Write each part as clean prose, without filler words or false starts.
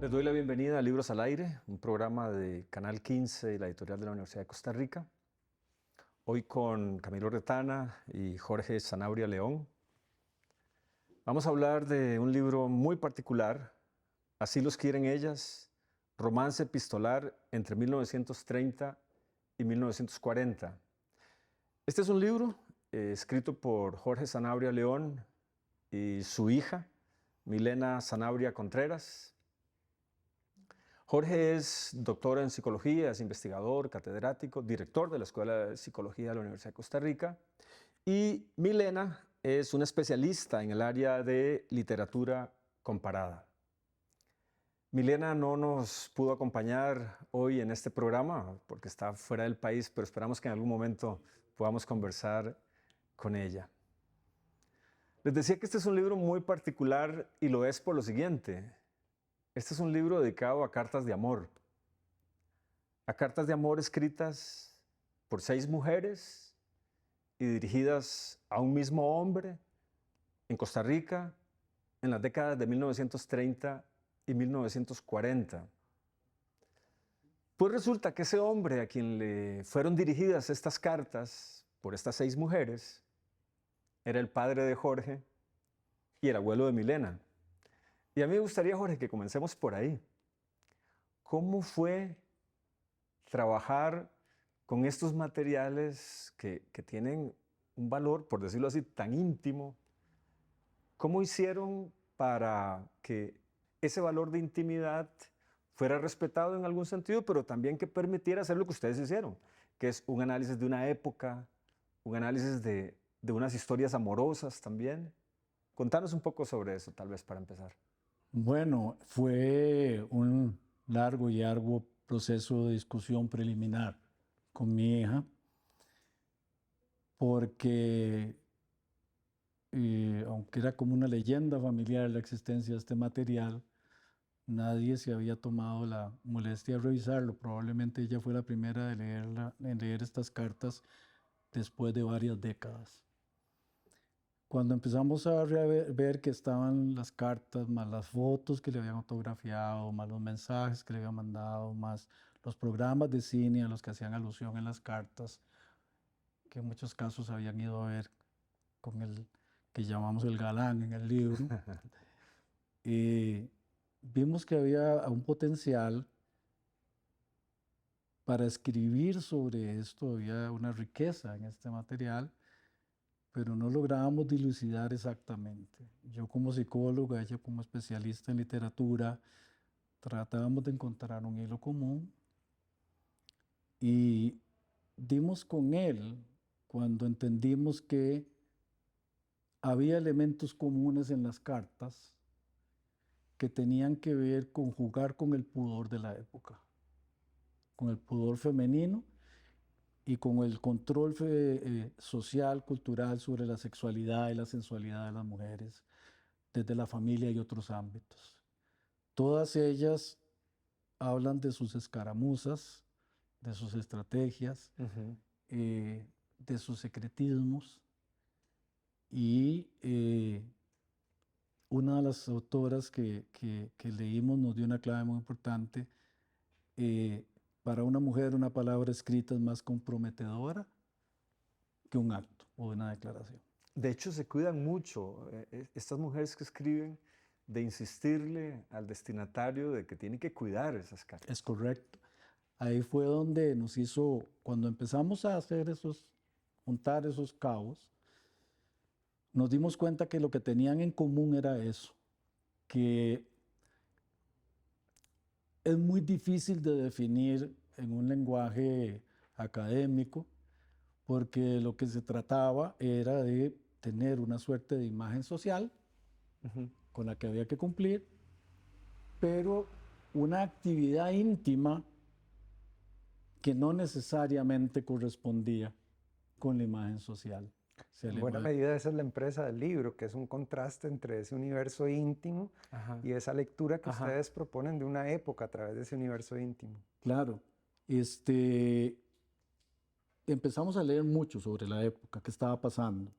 Les doy la bienvenida a Libros al Aire, un programa de Canal 15 y la editorial de la Universidad de Costa Rica. Hoy con Camilo Retana y Jorge Sanabria León. Vamos a hablar de un libro muy particular, Así los quieren ellas, romance epistolar entre 1930 y 1940. Este es un libro escrito por Jorge Sanabria León y su hija, Milena Sanabria Contreras. Jorge es doctor en psicología, es investigador, catedrático, director de la Escuela de Psicología de la Universidad de Costa Rica. Y Milena es una especialista en el área de literatura comparada. Milena no nos pudo acompañar hoy en este programa porque está fuera del país, pero esperamos que en algún momento podamos conversar con ella. Les decía que este es un libro muy particular y lo es por lo siguiente. Este es un libro dedicado a cartas de amor. A cartas de amor escritas por 6 mujeres y dirigidas a un mismo hombre en Costa Rica en las décadas de 1930 y 1940. Pues resulta que ese hombre a quien le fueron dirigidas estas cartas por estas 6 mujeres era el padre de Jorge y el abuelo de Milena. Y a mí me gustaría, Jorge, que comencemos por ahí. ¿Cómo fue trabajar con estos materiales que tienen un valor, por decirlo así, tan íntimo? ¿Cómo hicieron para que ese valor de intimidad fuera respetado en algún sentido, pero también que permitiera hacer lo que ustedes hicieron, que es un análisis de una época, un análisis de unas historias amorosas también? Contanos un poco sobre eso, tal vez, para empezar. Bueno, fue un largo y arduo proceso de discusión preliminar con mi hija, porque aunque era como una leyenda familiar la existencia de este material, nadie se había tomado la molestia de revisarlo. Probablemente ella fue la primera en leer estas cartas después de varias décadas. Cuando empezamos a ver que estaban las cartas, más las fotos que le habían autografiado, más los mensajes que le habían mandado, más los programas de cine a los que hacían alusión en las cartas, que en muchos casos habían ido a ver con el que llamamos el galán en el libro, vimos que había un potencial para escribir sobre esto, había una riqueza en este material, pero no lográbamos dilucidar exactamente. Yo como psicóloga, ella como especialista en literatura, tratábamos de encontrar un hilo común y dimos con él cuando entendimos que había elementos comunes en las cartas que tenían que ver con jugar con el pudor de la época, con el pudor femenino y con el control social, cultural sobre la sexualidad y la sensualidad de las mujeres, desde la familia y otros ámbitos. Todas ellas hablan de sus escaramuzas, de sus estrategias, de sus secretismos, y una de las autoras que leímos nos dio una clave muy importante. Para una mujer una palabra escrita es más comprometedora que un acto o una declaración. De hecho, se cuidan mucho estas mujeres que escriben de insistirle al destinatario de que tiene que cuidar esas cartas. Es correcto. Ahí fue donde nos hizo, cuando empezamos a hacer juntar esos cabos, nos dimos cuenta que lo que tenían en común era eso, que es muy difícil de definir en un lenguaje académico, porque lo que se trataba era de tener una suerte de imagen social con la que había que cumplir, pero una actividad íntima que no necesariamente correspondía con la imagen social. En buena medida esa es la empresa del libro, que es un contraste entre ese universo íntimo y esa lectura que ustedes proponen de una época a través de ese universo íntimo. Claro. Empezamos a leer mucho sobre la época, qué estaba pasando.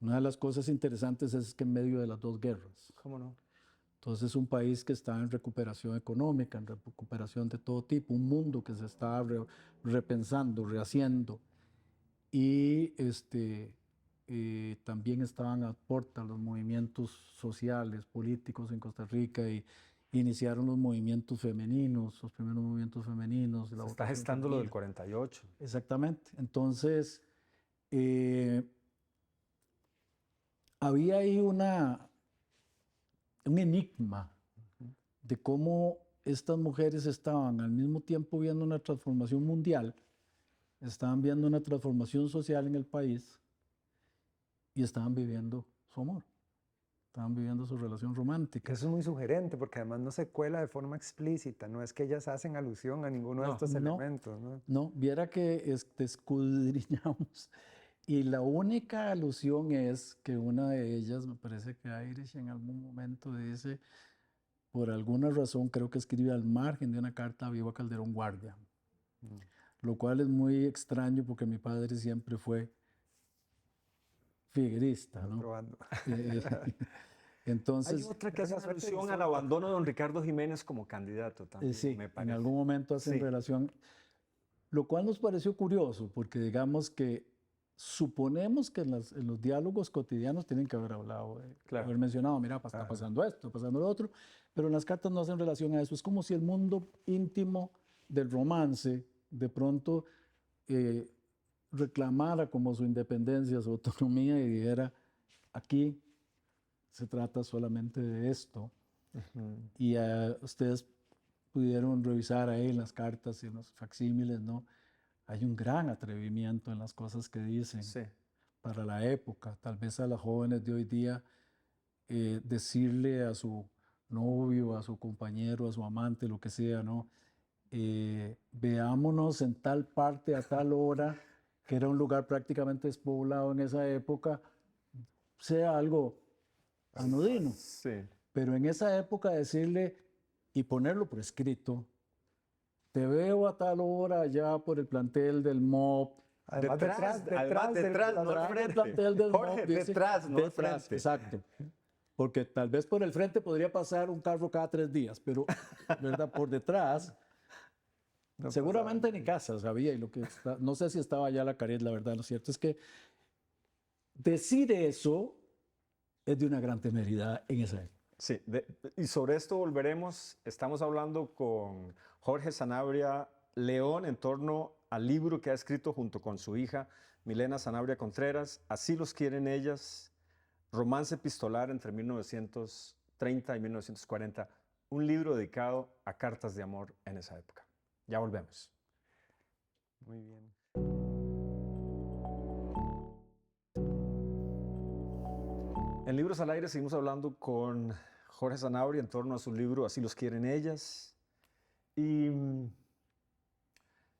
Una de las cosas interesantes es que en medio de las 2 guerras, ¿Cómo no? Entonces, un país que está en recuperación económica, en recuperación de todo tipo, un mundo que se está repensando, rehaciendo. Y también estaban a puerta los movimientos sociales, políticos en Costa Rica y iniciaron los movimientos femeninos, los primeros movimientos femeninos. Se está gestando lo del 48. Exactamente. Entonces, había ahí un enigma de cómo estas mujeres estaban al mismo tiempo viendo una transformación mundial, estaban viendo una transformación social en el país y estaban viviendo su amor, estaban viviendo su relación romántica. Eso es muy sugerente porque además no se cuela de forma explícita, no es que ellas hacen alusión a ninguno de estos elementos. No, viera que escudriñamos y la única alusión es que una de ellas, me parece que Irish en algún momento dice, por alguna razón creo que escribe al margen de una carta a Viva Calderón Guardia, lo cual es muy extraño porque mi padre siempre fue figuerista, ¿no? Entonces, hay otra que hace alusión al abandono de don Ricardo Jiménez como candidato también, sí, me parece. En algún momento hacen relación, lo cual nos pareció curioso, porque digamos que suponemos que en los diálogos cotidianos tienen que haber hablado, haber mencionado, mira, está pasando esto, está pasando lo otro, pero en las cartas no hacen relación a eso. Es como si el mundo íntimo del romance de pronto reclamara como su independencia, su autonomía y dijera, aquí se trata solamente de esto. Y ustedes pudieron revisar ahí en las cartas y en los facsímiles, ¿no? Hay un gran atrevimiento en las cosas que dicen para la época. Tal vez a las jóvenes de hoy día decirle a su novio, a su compañero, a su amante, lo que sea, ¿no? Veámonos en tal parte a tal hora, que era un lugar prácticamente despoblado en esa época, sea algo anodino. Pero en esa época decirle y ponerlo por escrito, te veo a tal hora allá por el plantel del MOP. Además, detrás, no al frente. Jorge, detrás, no al frente. Exacto. Porque tal vez por el frente podría pasar un carro cada 3 días, pero, ¿verdad? Por detrás, no seguramente pasaba. Ni casa sabía. Y lo que no sé si estaba allá la Caret, la verdad. Lo cierto es que decir eso es de una gran temeridad en esa época. Sí, y sobre esto volveremos. Estamos hablando con Jorge Sanabria León en torno al libro que ha escrito junto con su hija Milena Sanabria Contreras, Así los quieren ellas, romance epistolar entre 1930 y 1940, un libro dedicado a cartas de amor en esa época. Ya volvemos. Muy bien. En Libros al Aire seguimos hablando con Jorge Sanabria en torno a su libro Así los quieren ellas. Y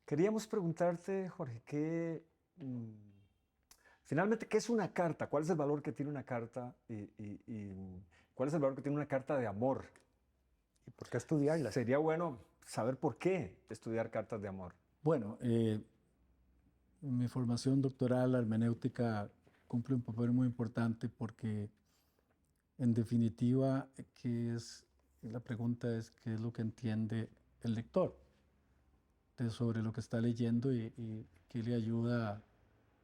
queríamos preguntarte, Jorge, finalmente, ¿qué es una carta? ¿Cuál es el valor que tiene una carta? Y ¿cuál es el valor que tiene una carta de amor? ¿Y por qué estudiarla? Sería bueno saber por qué estudiar cartas de amor. Bueno, mi formación doctoral, la hermenéutica, cumple un papel muy importante porque, en definitiva, la pregunta es qué es lo que entiende el lector sobre lo que está leyendo y qué le ayuda,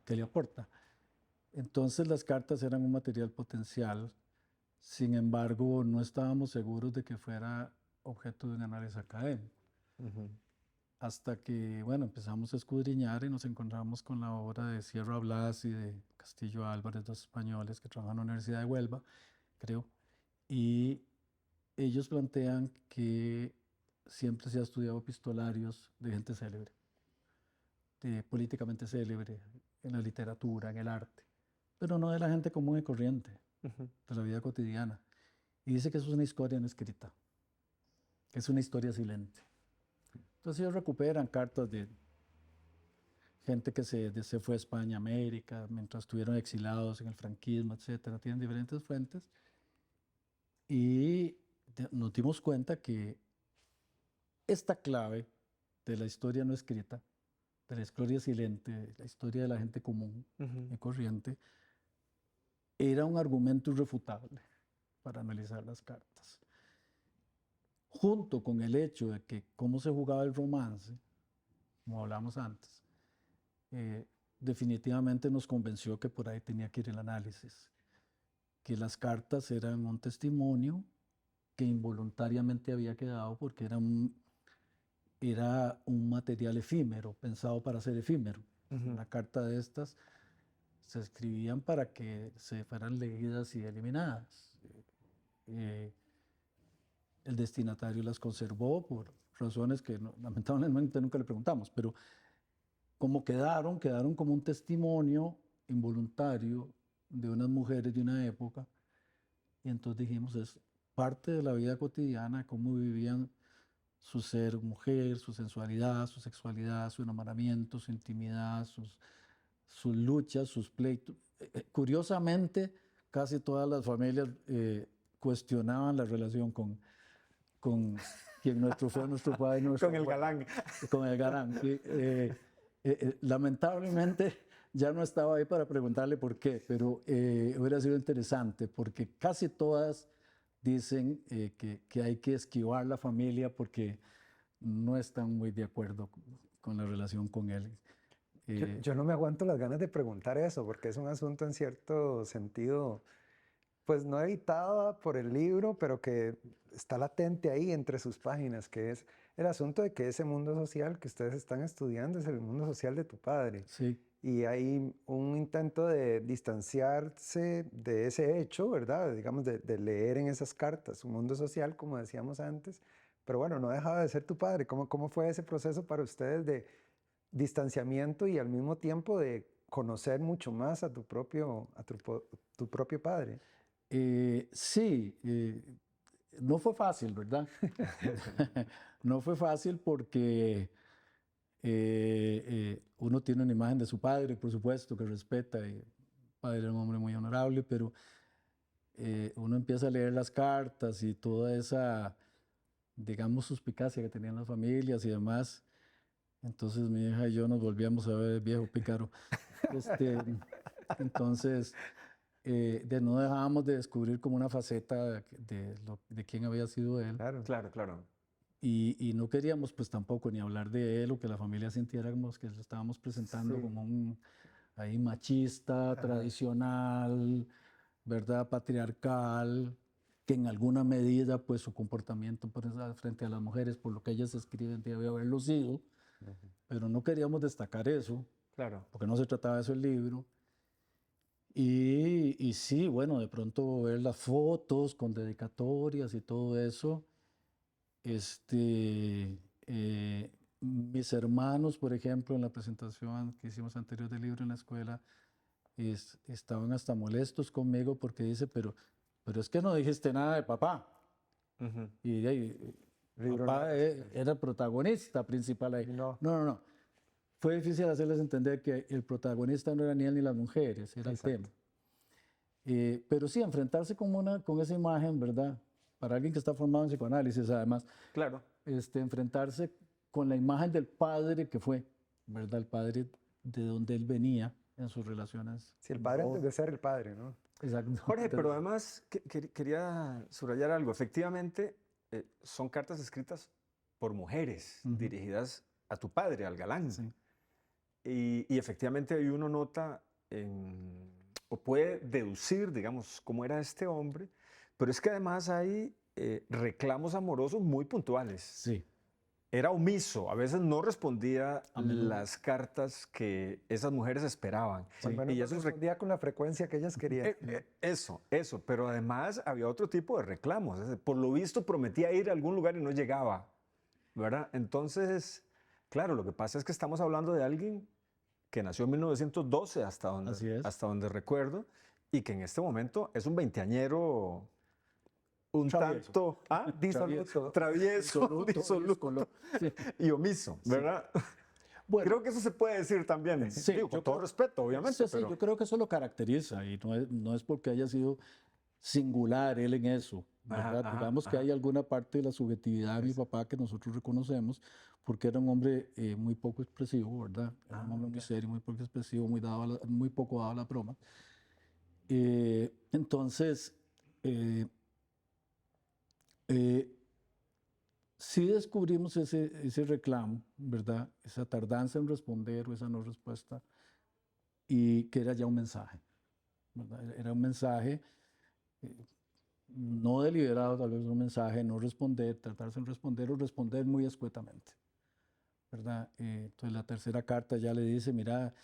qué le aporta. Entonces las cartas eran un material potencial, sin embargo no estábamos seguros de que fuera objeto de un análisis académico. Hasta que, bueno, empezamos a escudriñar y nos encontramos con la obra de Sierra Blas y de Castillo Álvarez, dos españoles que trabajan en la Universidad de Huelva, creo, y ellos plantean que siempre se ha estudiado epistolarios de gente célebre, políticamente célebre, en la literatura, en el arte, pero no de la gente común y corriente, de la vida cotidiana. Y dice que eso es una historia no escrita, que es una historia silente. Entonces ellos recuperan cartas de gente que se fue a España, América, mientras estuvieron exilados en el franquismo, etcétera. Tienen diferentes fuentes. Y nos dimos cuenta que esta clave de la historia no escrita, de la historia silente, la historia de la gente común y corriente, era un argumento irrefutable para analizar las cartas. junto con el hecho de que cómo se jugaba el romance, como hablamos antes, definitivamente nos convenció que por ahí tenía que ir el análisis, que las cartas eran un testimonio que involuntariamente había quedado porque era un material efímero, pensado para ser efímero. Una carta de estas se escribían para que se fueran leídas y eliminadas. El destinatario las conservó por razones que lamentablemente nunca le preguntamos, pero como quedaron como un testimonio involuntario de unas mujeres de una época, y entonces dijimos, es parte de la vida cotidiana, cómo vivían su ser mujer, su sensualidad, su sexualidad, su enamoramiento, su intimidad, sus luchas, sus pleitos. Curiosamente, casi todas las familias cuestionaban la relación con quien fue nuestro padre. Con el galán. Con el galán. Lamentablemente ya no estaba ahí para preguntarle por qué, pero hubiera sido interesante porque casi todas dicen que hay que esquivar la familia porque no están muy de acuerdo con la relación con él. Yo no me aguanto las ganas de preguntar eso porque es un asunto en cierto sentido, pues no evitado por el libro, pero que está latente ahí entre sus páginas, que es el asunto de que ese mundo social que ustedes están estudiando es el mundo social de tu padre. Sí. Y hay un intento de distanciarse de ese hecho, ¿verdad? Digamos, de leer en esas cartas un mundo social, como decíamos antes. Pero bueno, no dejaba de ser tu padre. ¿Cómo fue ese proceso para ustedes de distanciamiento y al mismo tiempo de conocer mucho más a tu propio padre? Sí, no fue fácil, ¿verdad? No fue fácil porque uno tiene una imagen de su padre, por supuesto, que respeta. Y el padre era un hombre muy honorable, pero uno empieza a leer las cartas y toda esa, digamos, suspicacia que tenían las familias y demás. Entonces mi hija y yo nos volvíamos a ver el viejo pícaro. Entonces, no dejábamos de descubrir como una faceta de quién había sido él. Claro. Claro, claro. Y no queríamos pues tampoco ni hablar de él o que la familia sintiéramos que lo estábamos presentando como un ahí machista, tradicional, ¿verdad? Patriarcal, que en alguna medida pues su comportamiento frente a las mujeres, por lo que ellas escriben, debe haberlo sido, pero no queríamos destacar eso, Claro. porque no se trataba de eso el libro. Y sí, bueno, de pronto ver las fotos con dedicatorias y todo eso. Mis hermanos, por ejemplo, en la presentación que hicimos anterior del libro en la escuela, estaban hasta molestos conmigo porque dice, pero es que no dijiste nada de papá. Y papá era el protagonista principal ahí. No. Fue difícil hacerles entender que el protagonista no era ni él ni las mujeres, era el tema. Pero sí, enfrentarse con esa imagen, ¿verdad? Para alguien que está formado en psicoanálisis, además. Claro. Enfrentarse con la imagen del padre que fue, ¿verdad? El padre de donde él venía en sus relaciones. Sí, el padre antes de ser el padre, ¿no? Exacto. Jorge, pero además quería subrayar algo. Efectivamente, son cartas escritas por mujeres, dirigidas a tu padre, al galán. Sí. Y efectivamente ahí uno nota o puede deducir, digamos, cómo era este hombre, pero es que además hay reclamos amorosos muy puntuales. Sí. Era omiso, a veces no respondía las cartas que esas mujeres esperaban. Sí. Bueno, y eso respondía con la frecuencia que ellas querían. Eso, pero además había otro tipo de reclamos. Por lo visto prometía ir a algún lugar y no llegaba, ¿verdad? Entonces, claro, lo que pasa es que estamos hablando de alguien que nació en 1912, hasta donde recuerdo, y que en este momento es un veinteañero un tanto travieso, disoluto y omiso, ¿verdad? Sí. Bueno, creo que eso se puede decir también, sí, con todo respeto, obviamente. Sí, yo creo que eso lo caracteriza y no es porque haya sido singular él en eso, ¿verdad? Digamos que hay alguna parte de la subjetividad de mi papá que nosotros reconocemos porque era un hombre muy poco expresivo, ¿verdad? Era un hombre muy serio, muy poco expresivo, muy poco dado a la broma. Entonces, sí descubrimos ese reclamo, ¿verdad? Esa tardanza en responder o esa no respuesta, y que era ya un mensaje, ¿verdad? Era un mensaje no deliberado, tal vez un mensaje, no responder, tratarse en responder o responder muy escuetamente, ¿verdad? Entonces la tercera carta ya le dice, mira,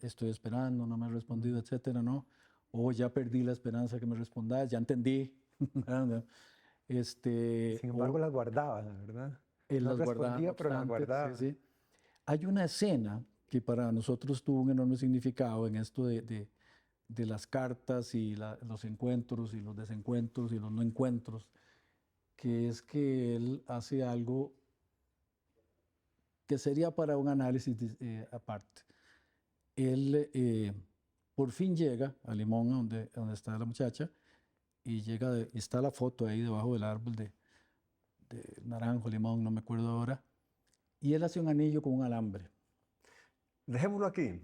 estoy esperando, no me has respondido, etcétera, ¿no? O ya perdí la esperanza que me respondas, ya entendí, ¿verdad? Sin embargo, O las guardaba, ¿verdad? él No las guardaba, no respondía, pero las obstante, sí, guardaba. sí. Hay una escena que para nosotros tuvo un enorme significado en esto de las cartas y los encuentros y los desencuentros y los no encuentros, que es que él hace algo que sería para un análisis aparte. Él por fin llega a Limón, donde está la muchacha, y y está la foto ahí debajo del árbol de naranjo, limón, no me acuerdo ahora, y él hace un anillo con un alambre. Dejémoslo aquí.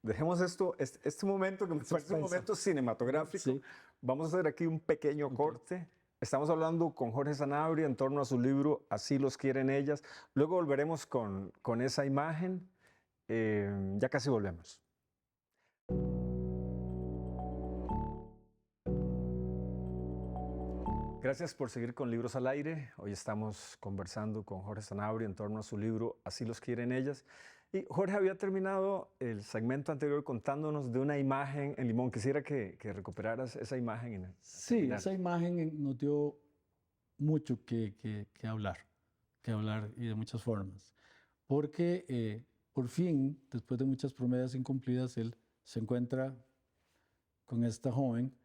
Dejemos este momento que me parece un Suspenso. momento cinematográfico. Sí. Vamos a hacer aquí un pequeño corte. Estamos hablando con Jorge Sanabria en torno a su libro Así los quieren ellas. Luego volveremos con esa imagen. Ya casi volvemos. Gracias por seguir con Libros al Aire. Hoy estamos conversando con Jorge Sanabria en torno a su libro Así los quieren ellas. Y Jorge había terminado el segmento anterior contándonos de una imagen en Limón. Quisiera que recuperaras esa imagen. Sí, esa imagen nos dio mucho que hablar y de muchas formas. Porque por fin, después de muchas promesas incumplidas, él se encuentra con esta joven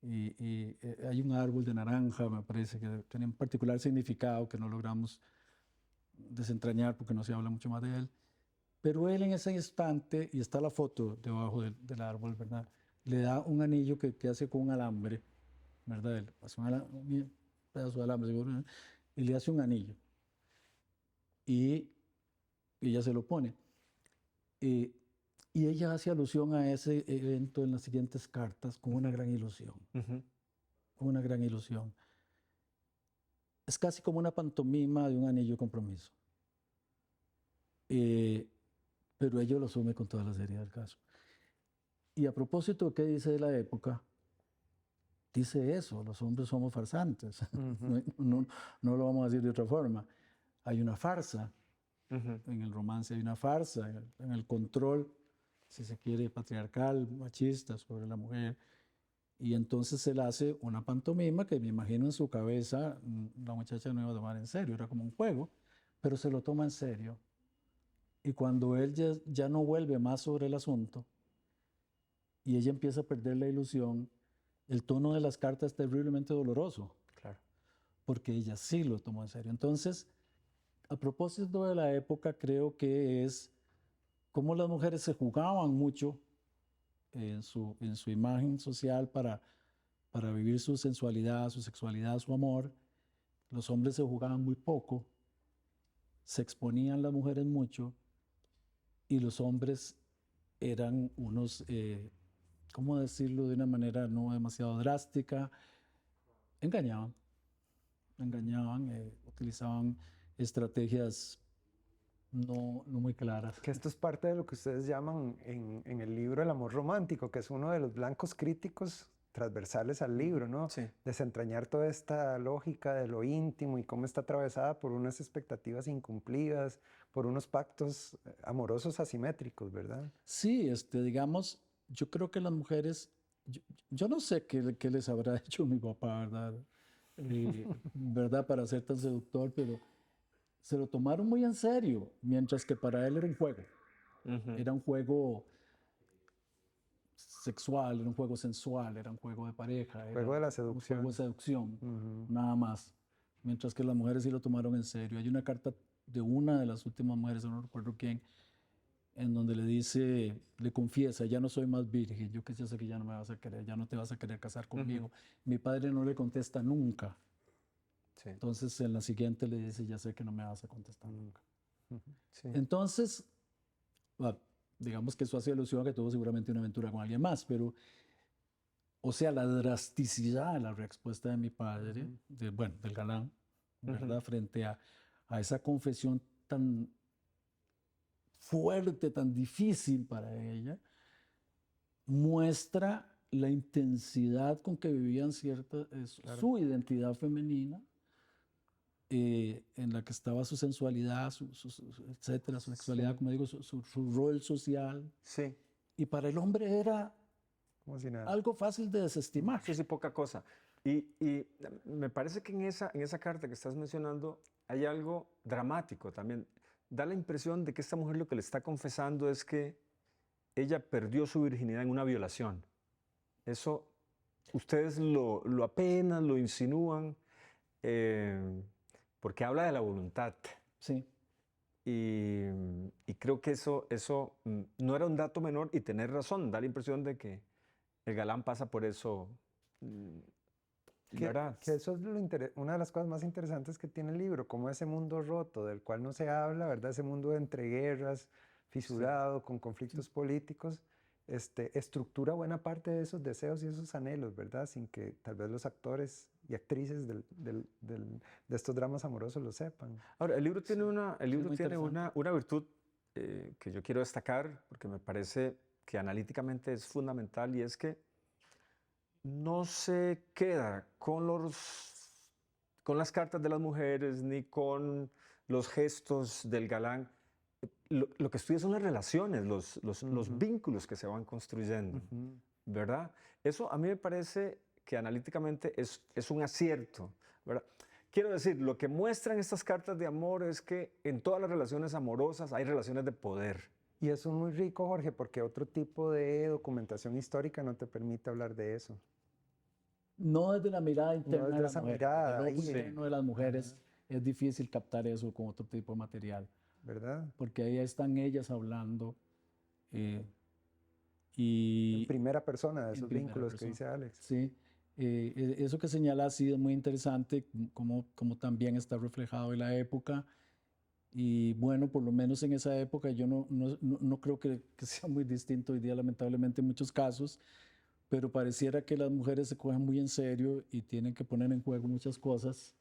y hay un árbol de naranja, me parece, que tenía un particular significado que no logramos desentrañar porque no se habla mucho más de él. Pero él en ese instante, y está la foto debajo del árbol, ¿verdad? Le da un anillo que hace con un alambre, ¿verdad? Él hace un pedazo de alambre, seguro, ¿no? Y le hace un anillo. Y ella se lo pone. Y ella hace alusión a ese evento en las siguientes cartas con una gran ilusión. Con una gran ilusión. Es casi como una pantomima de un anillo de compromiso. Pero ella lo asume con toda la seriedad del caso. Y a propósito de qué dice de la época, dice eso, los hombres somos farsantes. No lo vamos a decir de otra forma. Hay una farsa, en el romance hay una farsa, en el control, si se quiere, patriarcal, machista sobre la mujer. Y entonces él hace una pantomima que me imagino en su cabeza la muchacha no iba a tomar en serio, era como un juego, pero se lo toma en serio. Y cuando él ya no vuelve más sobre el asunto y ella empieza a perder la ilusión, el tono de las cartas es terriblemente doloroso. Claro. Porque ella sí lo tomó en serio. Entonces, a propósito de la época, creo que es cómo las mujeres se jugaban mucho en su imagen social para vivir su sensualidad, su sexualidad, su amor. Los hombres se jugaban muy poco, se exponían las mujeres mucho y los hombres eran unos, ¿cómo decirlo de una manera no demasiado drástica? Engañaban, utilizaban estrategias no muy claras. Que esto es parte de lo que ustedes llaman en el libro El amor romántico, que es uno de los blancos críticos transversales al libro, ¿no? Sí. Desentrañar toda esta lógica de lo íntimo y cómo está atravesada por unas expectativas incumplidas, por unos pactos amorosos asimétricos, ¿verdad? Sí, digamos, yo creo que las mujeres, yo no sé qué les habrá hecho mi papá, ¿verdad? ¿Verdad? Para ser tan seductor, pero se lo tomaron muy en serio, mientras que para él era un juego. Era un juego sexual, era un juego sensual, era un juego de pareja. Juego de la Un seducción. juego de seducción, nada más. Mientras que las mujeres sí lo tomaron en serio. Hay una carta de una de las últimas mujeres, no recuerdo quién, en donde le dice, le confiesa, ya no soy más virgen, yo que ya sé que ya no me vas a querer, ya no te vas a querer casar conmigo. Mi padre no le contesta nunca. Sí. Entonces en la siguiente le dice, ya sé que no me vas a contestar nunca. Sí. Entonces, digamos que eso hace alusión a que tuvo seguramente una aventura con alguien más, pero, o sea, la drasticidad de la respuesta de mi padre, del galán, ¿verdad? Frente a esa confesión tan fuerte, tan difícil para ella, muestra la intensidad con que vivían su identidad femenina, en la que estaba su sensualidad, etcétera, su sexualidad, como digo, su rol social. Sí. Y para el hombre era Como si nada. algo fácil de desestimar. Sí, sí, poca cosa. Y me parece que en esa carta que estás mencionando hay algo dramático también. Da la impresión de que esta mujer lo que le está confesando es que ella perdió su virginidad en una violación. Eso ustedes lo apenan, lo insinúan, porque habla de la voluntad. Sí. Y creo que eso no era un dato menor y tener razón. Da la impresión de que el galán pasa por eso. ¿Verdad? Que eso es una de las cosas más interesantes que tiene el libro, como ese mundo roto del cual no se habla, ¿verdad? Ese mundo de entreguerras, fisurado, con conflictos políticos, estructura buena parte de esos deseos y esos anhelos, ¿verdad? Sin que tal vez los actores y actrices de estos dramas amorosos lo sepan. Ahora, el libro tiene muy una virtud que yo quiero destacar, porque me parece que analíticamente es fundamental, y es que no se queda con las cartas de las mujeres ni con los gestos del galán. Lo que estudia son las relaciones, los vínculos que se van construyendo, ¿verdad? Eso a mí me parece que analíticamente es un acierto, ¿verdad? Quiero decir, lo que muestran estas cartas de amor es que en todas las relaciones amorosas hay relaciones de poder. Y eso es muy rico, Jorge, porque otro tipo de documentación histórica no te permite hablar de eso. No desde la mirada interna desde de la esa mujer. mirada, El ojo ahí. interno de las mujeres es difícil captar eso con otro tipo de material, ¿Verdad? porque ahí están ellas hablando En y primera persona de en esos primera vínculos que persona. dice Alex. Sí, eso que señala sí es muy interesante, como también está reflejado en la época. Y bueno, por lo menos en esa época yo no creo que sea muy distinto hoy día, lamentablemente, en muchos casos, pero pareciera que las mujeres se cogen muy en serio y tienen que poner en juego muchas cosas,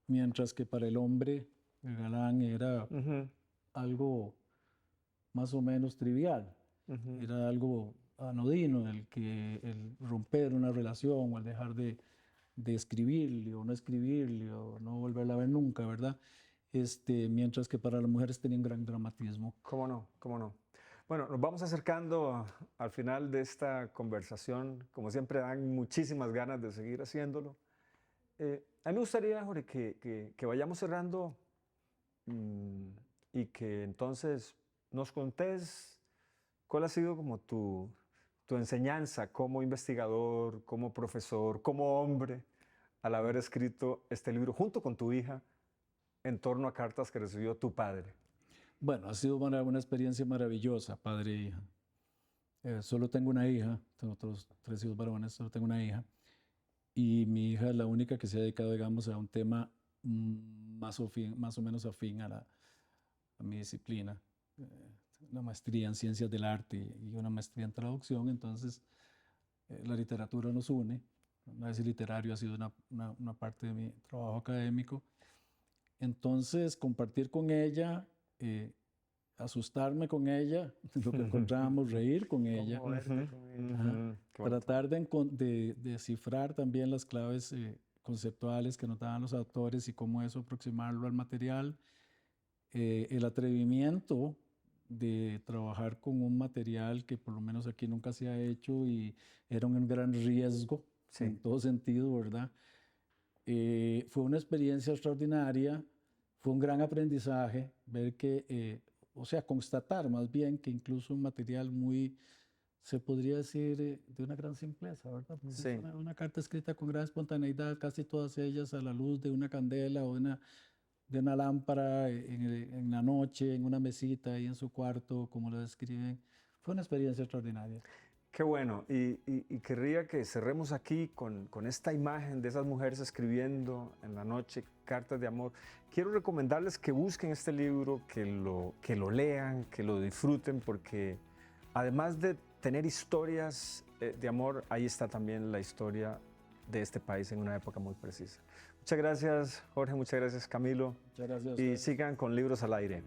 mientras que para el hombre, el galán era algo más o menos trivial, era algo anodino, el romper una relación o el dejar de escribirle o no escribirle o no volverla a ver nunca, ¿verdad? Mientras que para las mujeres tenía un gran dramatismo. ¿Cómo no? ¿Cómo no? Bueno, nos vamos acercando al final de esta conversación. Como siempre, dan muchísimas ganas de seguir haciéndolo. A mí me gustaría, Jorge, que vayamos cerrando y que entonces nos contés cuál ha sido como tu enseñanza como investigador, como profesor, como hombre, al haber escrito este libro junto con tu hija en torno a cartas que recibió tu padre. Bueno, ha sido una experiencia maravillosa, padre e hija. Solo tengo una hija, tengo otros 3 hijos varones, solo tengo una hija. Y mi hija es la única que se ha dedicado, digamos, a un tema más o menos afín a mi disciplina. Una maestría en ciencias del arte y una maestría en traducción, entonces la literatura nos une. No es literario, ha sido una parte de mi trabajo académico. Entonces, compartir con ella, asustarme con ella, lo que encontrábamos, reír con ella, tratar de descifrar también las claves conceptuales que nos daban los autores y cómo eso aproximarlo al material, el atrevimiento de trabajar con un material que por lo menos aquí nunca se ha hecho y era un gran riesgo en todo sentido, ¿verdad? Fue una experiencia extraordinaria, fue un gran aprendizaje ver que, o sea, constatar más bien que incluso un material muy, se podría decir, de una gran simpleza, ¿verdad? Sí. Es una carta escrita con gran espontaneidad, casi todas ellas a la luz de una candela o de una lámpara en la noche, en una mesita ahí en su cuarto, como lo describen. Fue una experiencia extraordinaria. Qué bueno, y querría que cerremos aquí con esta imagen de esas mujeres escribiendo en la noche cartas de amor. Quiero recomendarles que busquen este libro, que lo lean, que lo disfruten, porque además de tener historias de amor, ahí está también la historia de este país en una época muy precisa. Muchas gracias, Jorge, muchas gracias, Camilo. Muchas gracias a Y ustedes. sigan con Libros al Aire.